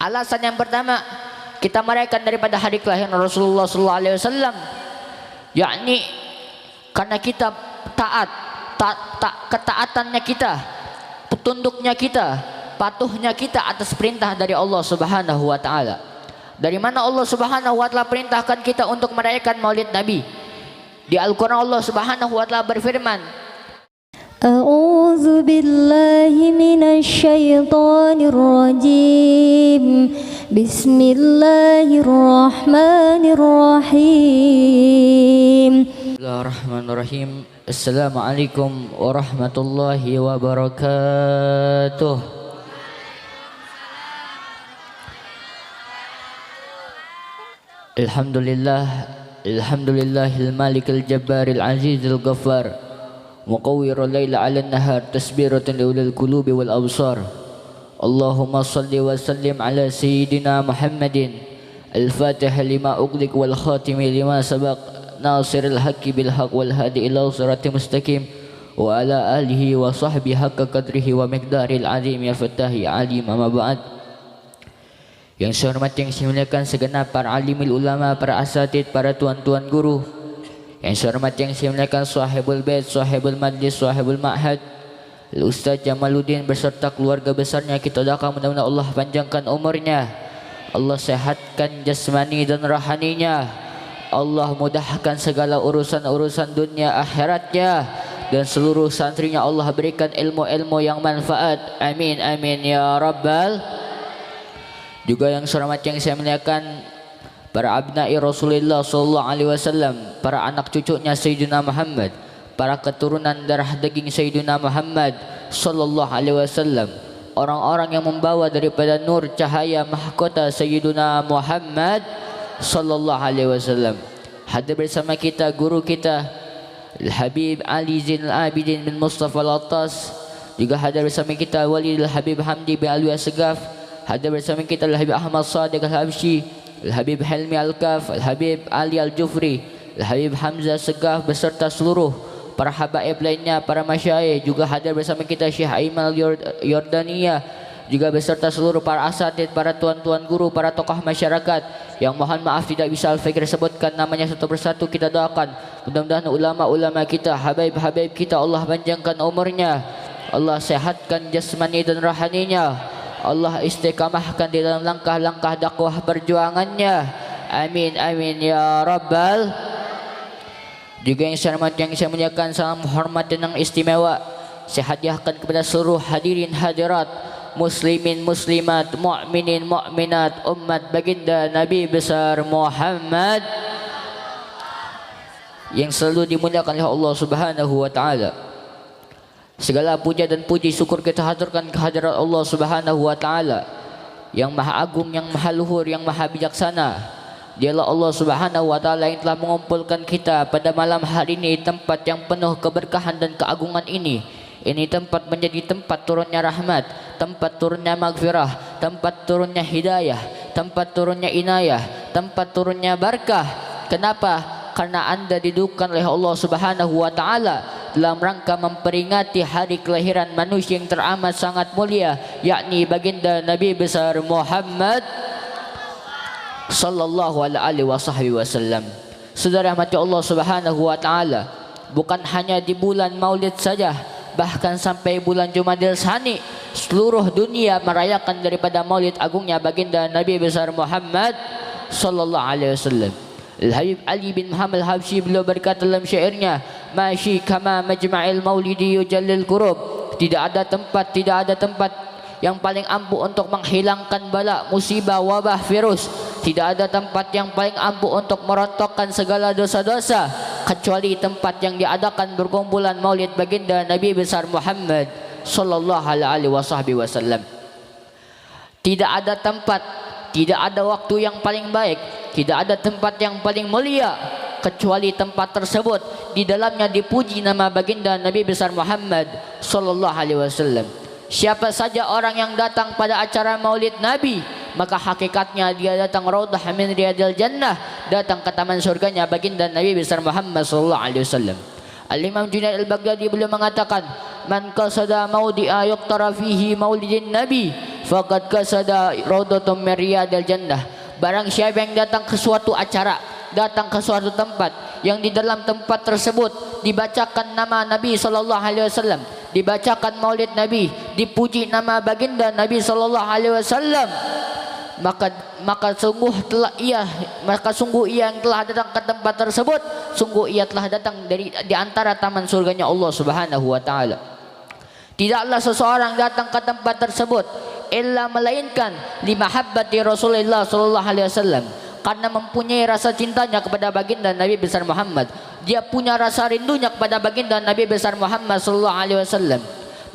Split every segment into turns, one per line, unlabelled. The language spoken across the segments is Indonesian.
Alasan yang pertama, kita merayakan daripada hari kelahiran Rasulullah SAW, yakni karena kita ketaatannya kita, petunduknya kita, patuhnya kita atas perintah dari Allah Subhanahu wa taala. Dari mana Allah Subhanahu wa taala perintahkan kita untuk merayakan Maulid Nabi? Di Al-Qur'an Allah Subhanahu wa taala berfirman,
A'udzu billahi minasy syaithanir rajim. Bismillahirrahmanirrahim.
Bismillahirrahmanirrahim. Assalamualaikum warahmatullahi wabarakatuh. Alhamdulillahil malikil jabbaril azizil ghaffar. Muqawwirul laila 'alan nahar tasbiratan liulil qulubi wal absar. Allahumma salli wa sallim ala sayyidina Muhammadin al-fatih lima ughliq wal khatimi lima sabaq nasiril haqqi bil haqq wal hadi ila siratal mustaqim wa ala alihi wa sahbihi haqqa qadrihi wa miqdaril azim ya fattahi alim amma ba'd. Yang saya hormati, yang saya muliakan segenap para alimul ulama, para asatid, para tuan-tuan guru. Yang saya hormati, yang saya muliakan sahibul bait, sahibul majlis, sahibul ma'had, Ustaz Jamaluddin beserta keluarga besarnya, kita doakan mudah-mudahan Allah panjangkan umurnya, Allah sehatkan jasmani dan rohaninya, Allah mudahkan segala urusan-urusan dunia akhiratnya, dan seluruh santrinya Allah berikan ilmu-ilmu yang manfaat. Amin amin ya rabbal. Juga yang saya hormati, yang saya muliakan para abna'i Rasulullah sallallahu alaihi wasallam, para anak cucunya Sayyidina Muhammad, para keturunan darah daging Sayyidina Muhammad sallallahu alaihi wasallam, orang-orang yang membawa daripada nur cahaya mahkota Sayyidina Muhammad sallallahu alaihi wasallam. Hadir bersama kita guru kita Al-Habib Ali Zainal Abidin bin Mustafa Al-Attas, juga hadir bersama kita Wali Al-Habib Hamdi bin Alwi Asgaf, hadir bersama kita Al-Habib Ahmad Sadiq Al-Habsyi, Al-Habib Helmi Al-Kaf, Al-Habib Ali Al-Jufri, Al-Habib Hamzah Segaf beserta seluruh para habaib lainnya, para masyayikh. Juga hadir bersama kita Syekh Aiman Al-Yordaniyah, juga beserta seluruh para asatid, para tuan-tuan guru, para tokoh masyarakat yang mohon maaf tidak bisa Al-Fakir sebutkan namanya satu persatu. Kita doakan mudah-mudahan ulama-ulama kita, habaib-habaib kita, Allah panjangkan umurnya, Allah sehatkan jasmani dan rohaninya, Allah istiqamahkan di dalam langkah-langkah dakwah perjuangannya. Amin amin ya rabbal. Juga yang saya hormati, yang saya muliakan, salam hormat dan istimewa saya hadiahkan kepada seluruh hadirin hadirat, muslimin muslimat, mukminin mukminat, umat baginda Nabi besar Muhammad yang selalu dimuliakan oleh Allah Subhanahu wa taala. Segala puja dan puji syukur kita haturkan kehadirat Allah Subhanahu wa taala yang maha agung, yang maha luhur, yang maha bijaksana. Dialah Allah Subhanahu wa taala yang telah mengumpulkan kita pada malam hari ini, tempat yang penuh keberkahan dan keagungan ini. Ini tempat menjadi tempat turunnya rahmat, tempat turunnya maghfirah, tempat turunnya hidayah, tempat turunnya inayah, tempat turunnya barakah. Kenapa? Karena Anda didudukkan oleh Allah Subhanahu wa taala dalam rangka memperingati hari kelahiran manusia yang teramat sangat mulia, yakni baginda Nabi besar Muhammad sallallahu alaihi wasallam. Saudara rahmati Allah Subhanahu wa taala, bukan hanya di bulan Maulid saja, bahkan sampai bulan Jumadil Tsani seluruh dunia merayakan daripada Maulid agungnya baginda Nabi besar Muhammad sallallahu alaihi wasallam. Al-Habib Ali bin Muhammad Al-Habsyi beliau berkata dalam syairnya, "Masyi kama majma'il maulidi yujallil qurub." Tidak ada tempat yang paling ampuh untuk menghilangkan bala, musibah, wabah, virus. Tidak ada tempat yang paling ampuh untuk merontokkan segala dosa-dosa kecuali tempat yang diadakan berkumpulan Maulid baginda Nabi besar Muhammad sallallahu alaihi wasallam. Tidak ada tempat, tidak ada waktu yang paling baik, tidak ada tempat yang paling mulia kecuali tempat tersebut di dalamnya dipuji nama baginda Nabi besar Muhammad sallallahu alaihi wasallam. Siapa saja orang yang datang pada acara Maulid Nabi, maka hakikatnya dia datang raudhah min riyadil jannah, datang ke taman surganya baginda Nabi besar Muhammad sallallahu alaihi wasallam. Al-Imam Junaid Al-Baghdadi beliau mengatakan, "Man qasada maudi'a yuqtara fihi maulidin nabi, faqad kasada raudatum min riyadil jannah. Barang siapa yang datang ke suatu acara, datang ke suatu tempat yang di dalam tempat tersebut dibacakan nama Nabi sallallahu alaihi wasallam, dibacakan maulid Nabi, dipuji nama baginda Nabi sallallahu alaihi wasallam, maka sungguh ia yang telah datang ke tempat tersebut, sungguh ia telah datang di antara taman surganya Allah Subhanahu wa taala. Tidaklah seseorang datang ke tempat tersebut illa melainkan limahabbati Rasulullah sallallahu alaihi wasallam, karena mempunyai rasa cintanya kepada baginda Nabi besar Muhammad. Dia punya rasa rindunya kepada baginda Nabi besar Muhammad sallallahu alaihi wasallam.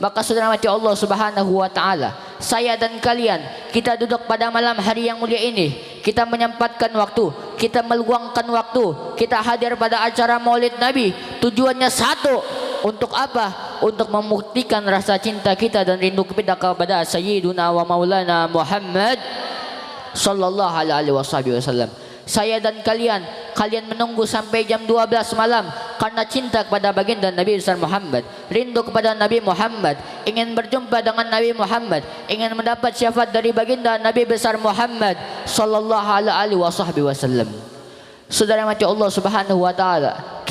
Maka saudara mati Allah Subhanahu wa taala, saya dan kalian, kita duduk pada malam hari yang mulia ini, kita menyempatkan waktu, kita meluangkan waktu, kita hadir pada acara Maulid Nabi. Tujuannya satu, untuk apa? Untuk membuktikan rasa cinta kita dan rindu kita kepada Sayyiduna wa Maulana Muhammad sallallahu alaihi wasallam. Saya dan kalian menunggu sampai jam 12 malam karena cinta kepada baginda Nabi besar Muhammad, rindu kepada Nabi Muhammad, ingin berjumpa dengan Nabi Muhammad, ingin mendapat syafaat dari baginda Nabi besar Muhammad sallallahu alaihi wasallam. Saudara mati Allah Subhanahu wa taala,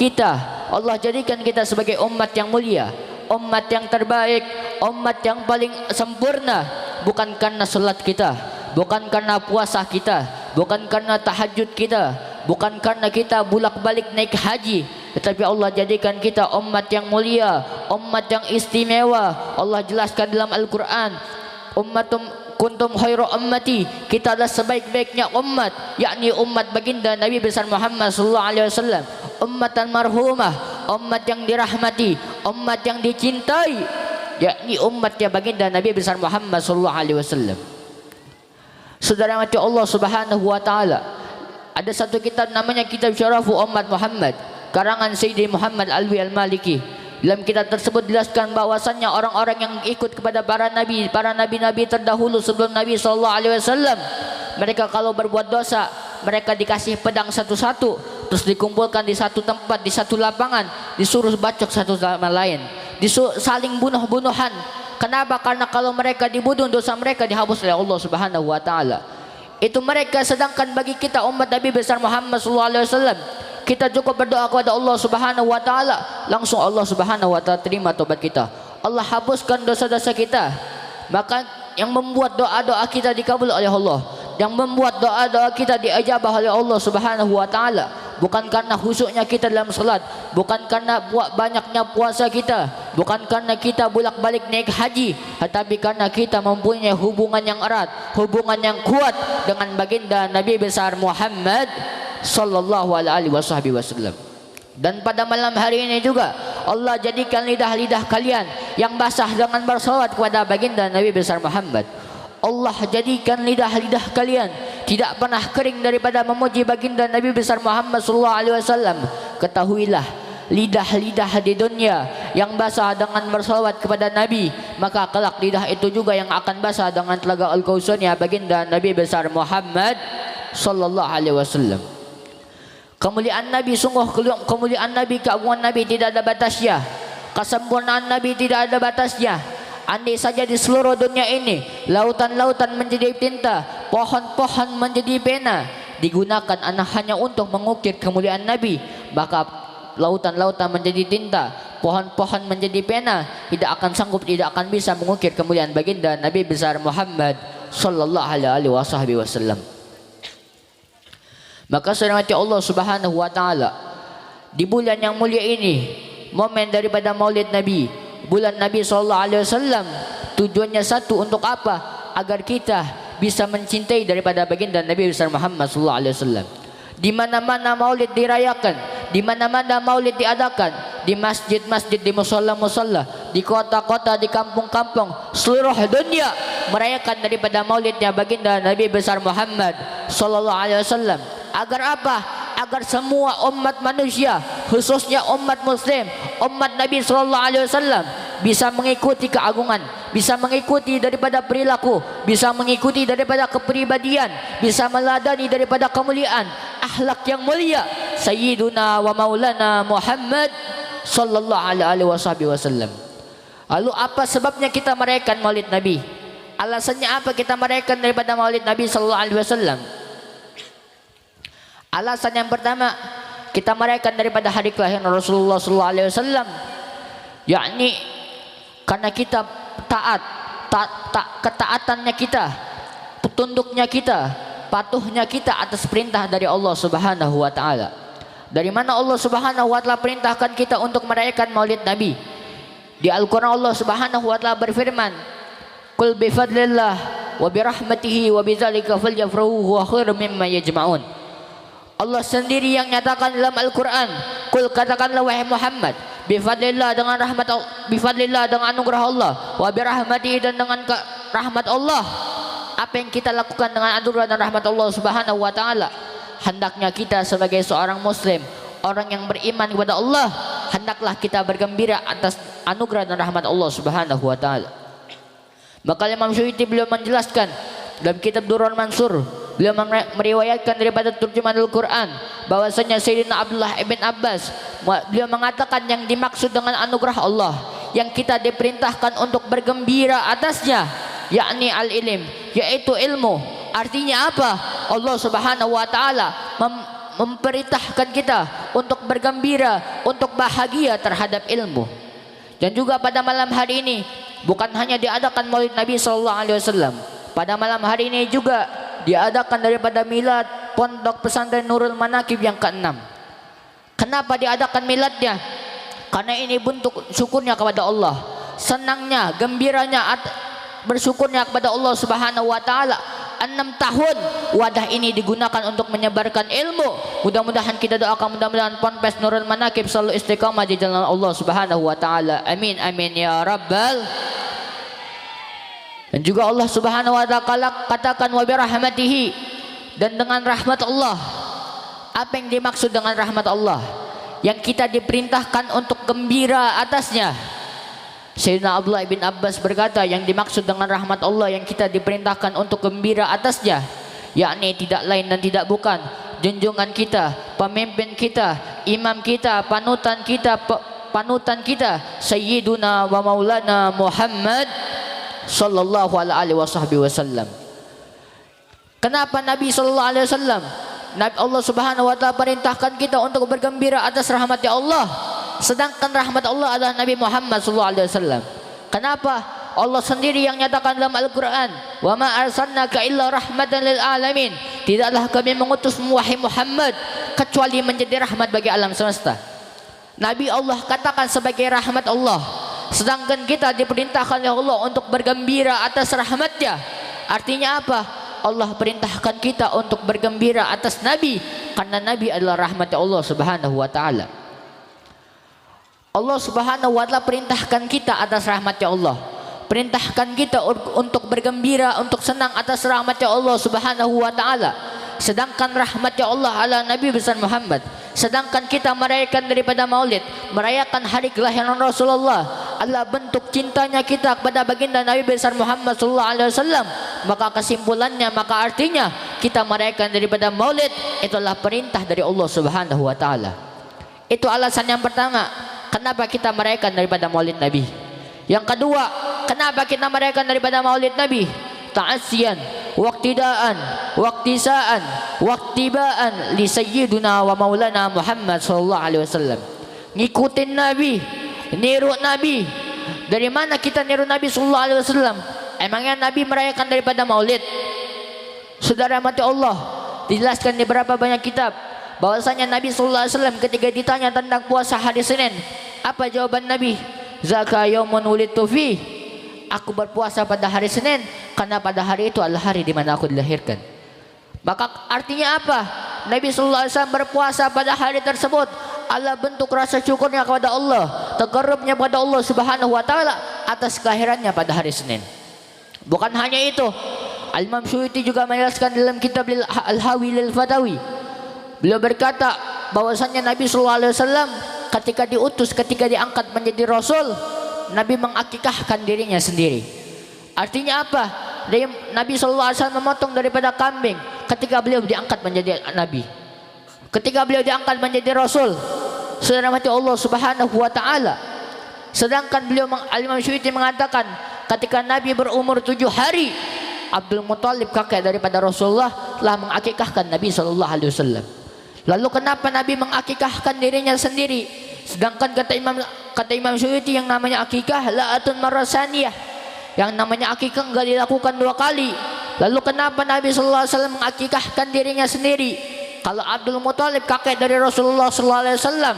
Allah jadikan kita sebagai umat yang mulia, umat yang terbaik, umat yang paling sempurna, bukan karena salat kita, bukan karena puasa kita, bukan karena tahajud kita, bukan karena kita bolak-balik naik haji, tetapi Allah jadikan kita umat yang mulia, umat yang istimewa. Allah jelaskan dalam Al-Quran, ummatum kuntum khairu ummati, kita adalah sebaik-baiknya umat, yakni umat baginda Nabi besar Muhammad sallallahu alaihi wasallam, ummatan marhumah, umat yang dirahmati, umat yang dicintai, yakni umatnya baginda Nabi besar Muhammad sallallahu alaihi wasallam. Saudara mati Allah Subhanahu wa taala, ada satu kitab namanya Kitab Syarafu Umat Muhammad, karangan Sayyidi Muhammad Alwi Al-Maliki. Dalam kitab tersebut dijelaskan bahwasannya orang-orang yang ikut kepada para nabi terdahulu sebelum Nabi sallallahu alaihi wasallam, mereka kalau berbuat dosa, mereka dikasih pedang satu-satu, terus dikumpulkan di satu tempat, di satu lapangan, disuruh bacok satu sama lain, disuruh saling bunuh-bunuhan. Kenapa? Karena kalau mereka dibunuh, dosa mereka dihapus oleh Allah Subhanahu wa taala. Itu mereka, sedangkan bagi kita umat Nabi besar Muhammad sallallahu alaihi wasallam, kita cukup berdoa kepada Allah Subhanahu wa taala, langsung Allah Subhanahu wa taala terima taubat kita. Allah hapuskan dosa-dosa kita. Maka yang membuat doa-doa kita dikabul oleh Allah, yang membuat doa-doa kita diijabah oleh Allah Subhanahu wa taala, bukan karena khusyuknya kita dalam salat, bukan karena banyaknya puasa kita, bukan karena kita bolak-balik naik haji, tetapi karena kita mempunyai hubungan yang erat, hubungan yang kuat dengan baginda Nabi besar Muhammad sallallahu alaihi wasallam. Dan pada malam hari ini juga Allah jadikan lidah-lidah kalian yang basah dengan bersalawat kepada baginda Nabi besar Muhammad. Allah jadikan lidah-lidah kalian tidak pernah kering daripada memuji baginda Nabi besar Muhammad sallallahu alaihi wasallam. Ketahuilah, lidah-lidah di dunia yang basah dengan bersalawat kepada Nabi, maka kelak lidah itu juga yang akan basah dengan telaga Al-Kautsarnya baginda Nabi besar Muhammad sallallahu alaihi wasallam. Kemuliaan Nabi, sungguh kemuliaan Nabi, keagungan Nabi tidak ada batasnya, kesempurnaan Nabi tidak ada batasnya. Andai saja di seluruh dunia ini lautan-lautan menjadi tinta, pohon-pohon menjadi pena, digunakan hanya untuk mengukir kemuliaan Nabi, maka lautan-lautan menjadi tinta, pohon-pohon menjadi pena, tidak akan sanggup, tidak akan bisa mengukir kemuliaan baginda Nabi besar Muhammad sallallahu alaihi wasallam. Maka saudara mati Allah Subhanahu wa taala, di bulan yang mulia ini, momen daripada Maulid Nabi, bulan Nabi sallallahu alaihi wasallam, tujuannya satu, untuk apa? Agar kita bisa mencintai daripada baginda Nabi besar Muhammad sallallahu alaihi wasallam. Di mana-mana Maulid dirayakan, di mana-mana Maulid diadakan, di masjid-masjid, di musalla-musalla, di kota-kota, di kampung-kampung, seluruh dunia merayakan daripada Maulidnya baginda Nabi besar Muhammad sallallahu alaihi wasallam. Agar apa? Agar semua umat manusia, khususnya umat muslim, umat Nabi sallallahu alaihi wasallam, bisa mengikuti keagungan, bisa mengikuti daripada perilaku, bisa mengikuti daripada kepribadian, bisa meladani daripada kemuliaan, akhlak yang mulia Sayyiduna wa Maulana Muhammad sallallahu alaihi wasallam. Lalu apa sebabnya kita merayakan Maulid Nabi? Alasannya apa kita merayakan daripada Maulid Nabi sallallahu alaihi wasallam? Alasan yang pertama, kita merayakan daripada hari kelahiran Rasulullah sallallahu alaihi wasallam, yakni karena kita taat, ketaatannya kita, tunduknya kita, patuhnya kita atas perintah dari Allah Subhanahu wa taala. Dari mana Allah Subhanahu wa taala perintahkan kita untuk merayakan Maulid Nabi? Di Al-Qur'an Allah Subhanahu wa taala berfirman, "Qul bi fadlillah wa bi rahmatihi wa bidzalika falyafrahu huwa khairum mimma yajma'un." Allah sendiri yang nyatakan dalam Al-Qur'an, "Qul," katakanlah wahai Muhammad, bi fadlillah, dengan rahmat, bi fadlillah, dengan anugerah Allah, wa bi rahmatihi, dan dengan rahmat Allah. Apa yang kita lakukan dengan anugerah dan rahmat Allah Subhanahu wa taala? Hendaknya kita sebagai seorang muslim, orang yang beriman kepada Allah, hendaklah kita bergembira atas anugerah dan rahmat Allah Subhanahu wa taala. Maka Imam Syuuti beliau menjelaskan dalam kitab Durrul Mansur, beliau meriwayatkan daripada terjemahan Al-Quran bahwasanya Sayyidina Abdullah ibn Abbas, beliau mengatakan yang dimaksud dengan anugerah Allah yang kita diperintahkan untuk bergembira atasnya, yakni al-ilm, yaitu ilmu. Artinya apa? Allah Subhanahu wa taala memperintahkan kita untuk bergembira, untuk bahagia terhadap ilmu. Dan juga pada malam hari ini bukan hanya diadakan Maulid Nabi sallallahu alaihi wasallam. Pada malam hari ini juga diadakan daripada milad Pondok Pesantren Nurul Manaqib yang ke-6. Kenapa diadakan miladnya? Karena ini bentuk syukurnya kepada Allah, senangnya, gembiranya, bersyukurnya kepada Allah Subhanahu wa taala. 6 tahun wadah ini digunakan untuk menyebarkan ilmu. Mudah-mudahan kita doakan, mudah-mudahan Ponpes Nurul Manaqib selalu istiqamah di jalan Allah Subhanahu wa taala. Amin amin ya rabbal. Dan juga Allah Subhanahu wa taala katakan wa bi rahmatihi, dan dengan rahmat Allah. Apa yang dimaksud dengan rahmat Allah? Yang kita diperintahkan untuk gembira atasnya. Sayyidina Abdullah bin Abbas berkata, yang dimaksud dengan rahmat Allah yang kita diperintahkan untuk gembira atasnya, yakni tidak lain dan tidak bukan junjungan kita, pemimpin kita, imam kita, panutan kita, Sayyiduna wa Maulana Muhammad sallallahu alaihi wasallam. Kenapa Nabi sallallahu alaihi wasallam? Allah Subhanahu wa taala perintahkan kita untuk bergembira atas rahmat-Nya Allah, sedangkan rahmat Allah adalah Nabi Muhammad SAW. Kenapa? Allah sendiri yang nyatakan dalam Al-Quran, "Wa ma arsalnaka illa rahmatan lil alamin." Tidaklah kami mengutus wahai Muhammad kecuali menjadi rahmat bagi alam semesta. Nabi Allah katakan sebagai rahmat Allah, sedangkan kita diperintahkan oleh Allah untuk bergembira atas rahmatnya. Artinya apa? Allah perintahkan kita untuk bergembira atas Nabi, karena Nabi adalah rahmat Allah Subhanahu wa taala. Allah Subhanahu wa taala perintahkan kita atas rahmat-Nya Allah. Perintahkan kita untuk bergembira, untuk senang atas rahmat-Nya Allah Subhanahu wa taala. Sedangkan rahmat-Nya Allah ala Nabi besar Muhammad. Sedangkan kita merayakan daripada Maulid, merayakan hari kelahiran Rasulullah, adalah bentuk cintanya kita kepada baginda Nabi besar Muhammad sallallahu alaihi wasallam. Maka kesimpulannya, maka artinya kita merayakan daripada Maulid itulah perintah dari Allah Subhanahu wa taala. Itu alasan yang pertama, kenapa kita merayakan daripada Maulid Nabi. Yang kedua, kenapa kita merayakan daripada Maulid Nabi? Ta'asiyan, waqtidaan, waqtisaan, waqtibaan li sayyiduna wa maulana Muhammad sallallahu alaihi wasallam. Ngikutin Nabi, niru Nabi. Dari mana kita niru Nabi sallallahu alaihi wasallam? Emangnya Nabi merayakan daripada Maulid? Saudara mati Allah, dijelaskan di beberapa banyak kitab bahwasanya Nabi sallallahu alaihi wasallam ketika ditanya tentang puasa hari Senin, apa jawaban Nabi? Zaka yaumun wulidtu fi. Aku berpuasa pada hari Senin karena pada hari itu adalah hari di mana aku dilahirkan. Maka artinya apa? Nabi sallallahu alaihi wasallam berpuasa pada hari tersebut adalah bentuk rasa syukurnya kepada Allah, taqarrubnya kepada Allah Subhanahu wa taala atas kelahirannya pada hari Senin. Bukan hanya itu, Al-Imam Syuuti juga menjelaskan dalam kitab Al-Hawi lil Fatawi. Beliau berkata bahwasanya Nabi sallallahu alaihi wasallam ketika diutus, ketika diangkat menjadi rasul, Nabi mengakikahkan dirinya sendiri. Artinya apa? Nabi sallallahu alaihi wasallam memotong daripada kambing ketika beliau diangkat menjadi nabi. Ketika beliau diangkat menjadi rasul, saudara mati Allah Subhanahu wa taala. Sedangkan beliau Al-Imam Syuuti mengatakan ketika Nabi berumur 7 hari, Abdul Muthalib kakek daripada Rasulullah telah mengakikahkan Nabi sallallahu alaihi wasallam. Lalu kenapa Nabi mengakikahkan dirinya sendiri? Sedangkan kata Imam Suyuti yang namanya akikah la'atun marasaniyah. Yang namanya akikah enggak dilakukan 2 kali. Lalu kenapa Nabi sallallahu alaihi wasallam mengakikahkan dirinya sendiri? Kalau Abdul Muthalib kakek dari Rasulullah sallallahu alaihi wasallam,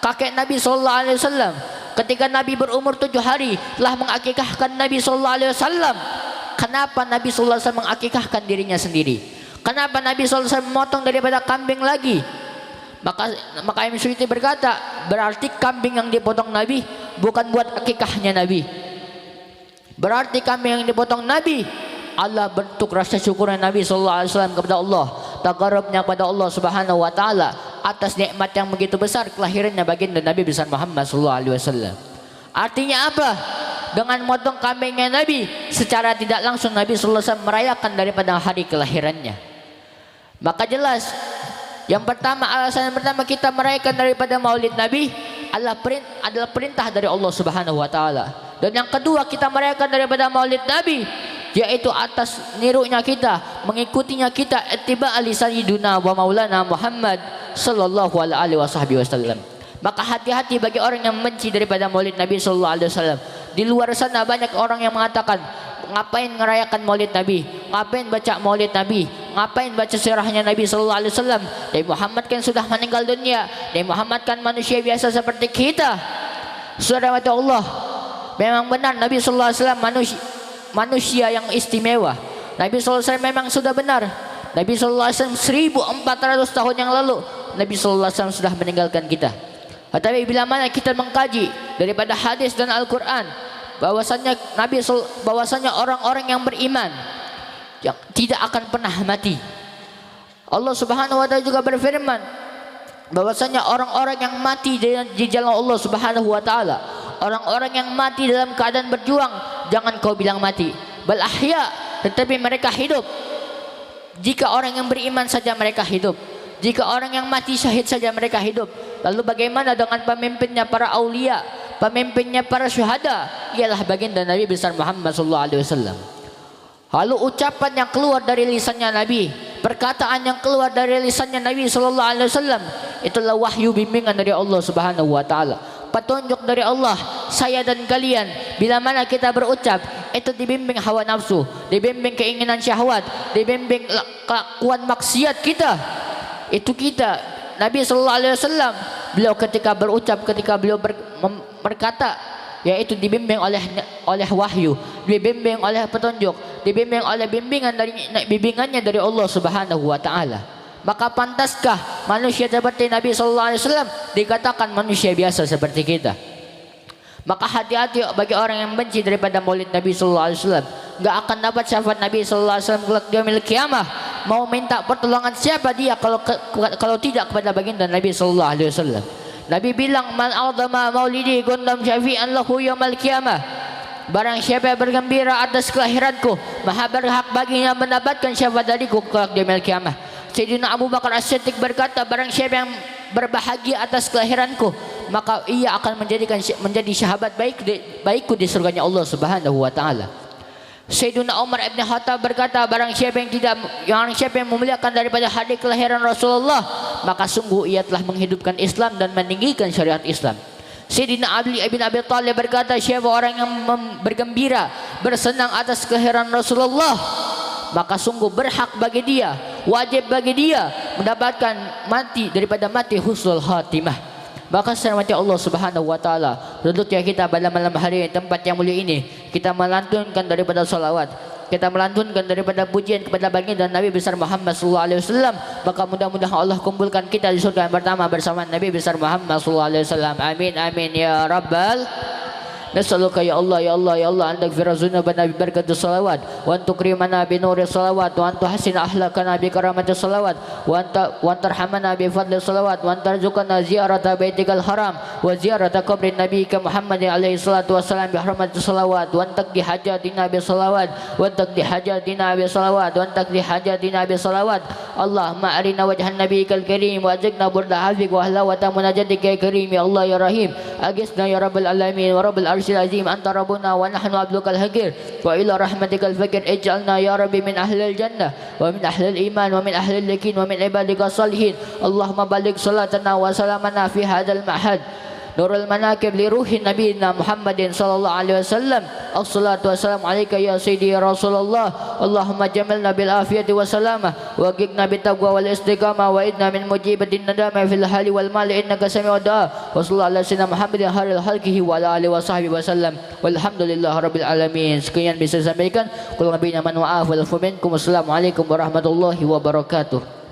kakek Nabi sallallahu alaihi wasallam, ketika Nabi berumur 7 hari telah mengakikahkan Nabi sallallahu alaihi wasallam. Kenapa Nabi sallallahu alaihi wasallam mengakikahkan dirinya sendiri? Kenapa Nabi sallallahu alaihi wasallam memotong daripada kambing lagi? Maka Imam Suyuti berkata, berarti kambing yang dipotong Nabi bukan buat akikahnya Nabi. Berarti kambing yang dipotong Nabi Allah bentuk rasa syukurnya Nabi sallallahu alaihi wasallam kepada Allah, taqarrubnya kepada Allah Subhanahu wa taala atas nikmat yang begitu besar kelahirannya baginda Nabi besar Muhammad sallallahu alaihi wasallam. Artinya apa? Dengan motong kambingnya Nabi, secara tidak langsung Nabi sallallahu alaihi wasallam merayakan daripada hari kelahirannya. Maka jelas, alasan yang pertama kita merayakan daripada Maulid Nabi adalah perintah dari Allah Subhanahu wa taala. Dan yang kedua, kita merayakan daripada Maulid Nabi yaitu atas nirunya kita, mengikutinya kita ittiba' ali sayyidina wa maulana Muhammad sallallahu alaihi wasallam. Maka hati-hati bagi orang yang membenci daripada Maulid Nabi sallallahu alaihi wasallam. Di luar sana banyak orang yang mengatakan, ngapain ngerayakan Maulid Nabi? Ngapain baca Maulid Nabi? Ngapain baca sirahnya Nabi sallallahu alaihi wasallam? Nabi Muhammad kan sudah meninggal dunia. Nabi Muhammad kan manusia biasa seperti kita. Saudara Allah, memang benar Nabi sallallahu alaihi wasallam manusia yang istimewa. Nabi sallallahu alaihi wasallam memang sudah benar. Nabi sallallahu alaihi wasallam 1400 tahun yang lalu Nabi sallallahu alaihi wasallam sudah meninggalkan kita. Tetapi bila mana kita mengkaji daripada hadis dan Al-Qur'an, bahwasanya orang-orang yang beriman yang tidak akan pernah mati. Allah Subhanahu wa taala juga berfirman bahwasanya orang-orang yang mati di jalan Allah Subhanahu wa taala, orang-orang yang mati dalam keadaan berjuang, jangan kau bilang mati, bal ahya, tetapi mereka hidup. Jika orang yang beriman saja mereka hidup, jika orang yang mati syahid saja mereka hidup, lalu bagaimana dengan pemimpinnya para aulia, pemimpinnya para syuhada? Ialah baginda Nabi besar Muhammad sallallahu alaihi wasallam. Lalu ucapan yang keluar dari lisannya Nabi, perkataan yang keluar dari lisannya Nabi sallallahu alaihi wasallam, itulah wahyu bimbingan dari Allah Subhanahu wa taala, petunjuk dari Allah. Saya dan kalian bila mana kita berucap itu dibimbing hawa nafsu, dibimbing keinginan syahwat, dibimbing kelakuan maksiat kita. Itu kita Nabi sallallahu alaihi wasallam, beliau ketika berucap, ketika beliau berkata, yaitu dibimbing oleh wahyu, dibimbing oleh petunjuk, dibimbing oleh bimbingannya dari Allah Subhanahu wa taala. Maka pantaskah manusia seperti Nabi sallallahu alaihi wasallam dikatakan manusia biasa seperti kita? Maka hati-hati bagi orang yang benci daripada Maulid Nabi sallallahu alaihi wasallam. Enggak akan dapat syafaat Nabi sallallahu alaihi wasallam kelak di yaumil qiyamah. Mau minta pertolongan siapa dia kalau tidak kepada baginda Nabi sallallahu alaihi wasallam. Nabi bilang, man a'zama maulidi kuntum syafi'an lahu yaumil qiyamah. Barang siapa yang bergembira atas kelahiranku, maha berhak baginya mendapatkan syafaat dariku kelak di yaumil qiyamah. Sayyidina Abu Bakar As-Siddiq berkata, barang siapa yang berbahagia atas kelahiranku, maka ia akan menjadi sahabat baikku di surganya Allah Subhanahu wa taala. Sayyidina Umar ibn Khattab berkata, barang siapa yang memuliakan daripada hari kelahiran Rasulullah, maka sungguh ia telah menghidupkan Islam dan meninggikan syariat Islam. Sayyidina Ali ibn Abi Thalib berkata, siapa orang yang bergembira, bersenang atas kelahiran Rasulullah, maka sungguh berhak bagi dia, wajib bagi dia mendapatkan mati husnul khatimah. Maka selamat Allah Subhanahu wa taala, duduknya kita pada malam hari tempat yang mulia ini, kita melantunkan daripada salawat, kita melantunkan daripada pujian kepada baginda Nabi besar Muhammad sallallahu alaihi wasallam. Maka mudah-mudahan Allah kumpulkan kita di surga yang pertama bersama Nabi besar Muhammad sallallahu alaihi wasallam. Amin amin ya rabbal. Nas'aluka ya Allah ya Allah ya Allah an taghfira dzunubana bi barakati salawat wa an tukrimana bi nuri salawat wa an tuhsina akhlaqana bi karamati salawat wa an tarhamana bi fadli salawat wa an tarzuqana ziyarata baitikal haram wa ziyarata qabri nabiyyika Muhammadin alaihi salatu wassalam bi hurmati salawat wa an taqdi hajatina bi salawat wa an taqdi hajatina bi salawat wa an taqdi hajatina bi salawat. Allahumma arina wajhan nabiyyikal karim wa azqna burda hafik wa halawata munajjatika ya karim ya Allah ya rahim. Agisna ya rabbal alamin wa rabbal الكرسي العظيم أنت ربنا ونحن عبدك الحقير وإلى رحمتك الفقير اجعلنا يا ربي من أهل الجنة ومن أهل الإيمان ومن أهل اليقين ومن عبادك الصالحين. اللهم بلغ صلاتنا وسلامنا في هذا المعهد نور المناكب لروح نبينا محمد صلى الله عليه وسلم. الصلاة والسلام عليك يا سيدي يا رسول الله. اللهم جملنا بالعافية والسلامة وقنا بالتقوى والاستقامة وإدنا من مجيبة الندامة في الحال والمال إنك سميع الدعاء. وصلى الله على سيدنا Muhammad خير خلقه وعلى آله وصحبه وسلم walhamdulillah rabbil alamin. Sekian bisa saya sampaikan. Qul nabiyina man wa'af wal minkum. Wassalamualaikum warahmatullahi wabarakatuh.